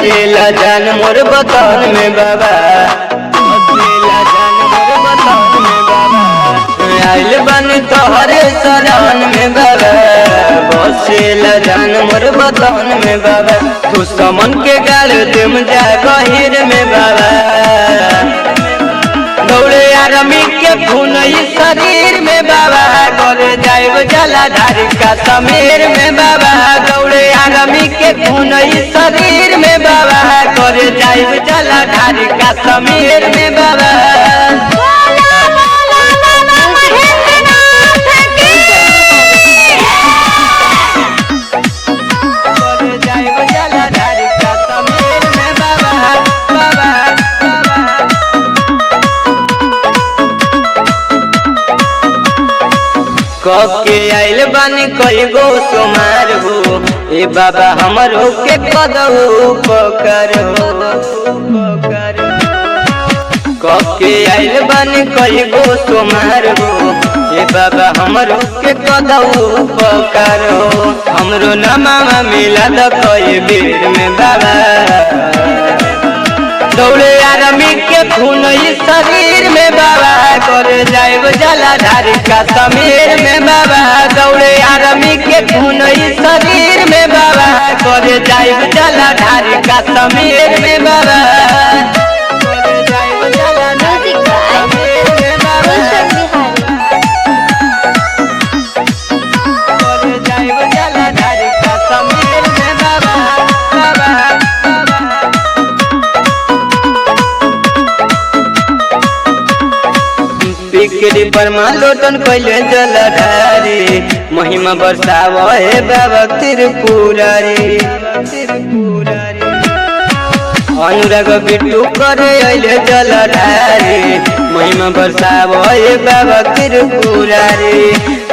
बसेला जान मोर बतन में बाबा, बसेला जान मोर बतन में बाबा। आइल बानी तोहरे शरण में बाबा, बसेला जान मोर बतन में बाबा। तू समन के गाल तुम जा गहिर में बाबा, दौड़े आरमी के खून शरीर में बाबा, करे जाइब जलाधारी का समीर में बाबा। दौड़े आरमी के खून शरीर में बाबा, करे जाइब जलाधारी का समीर में बाबा। के आइल बानी कई गो सोमार हो, ए बाबा हमरो के कदऊ पकर हो। के आइल बानी कई गो सोमार हो, ए बाबा हमरो के कदऊ पकर हो। हमरो नमामा मिला द कई बेर में बाबा, दौड़े आरमी के खून शरीर में बाबा, करे जाइब जलाधारी का समीर में बाबा। दौड़े आरमी के खून शरीर में बाबा, करे जाइब जलाधारी का समीर में बाबा। करे जाइब जलाधारी का समीर में बाबा, करे जाइब जलाधारी का समीर में बाबा, बाबा। बिक्री पर लोटन कैले जलाधारी, महिमा बरसाव हे बाबा त्रिपुरारी। अनुराग बिट्टू करे अइले जलाधारी, महिमा बरसाव हे बाबा त्रिपुरारी।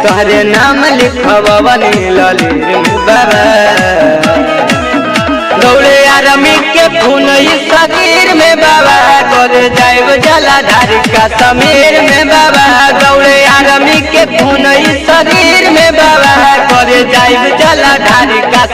तोहरे नाम लिखब बनी ललित बाबा, दौड़े आरमी के खून शरीर में बाबा, करे जाइब जलाधारी का समीर में बाबा। दौड़े आरमी के खून शरीर में बाबा, करे जाइब जलाधारी का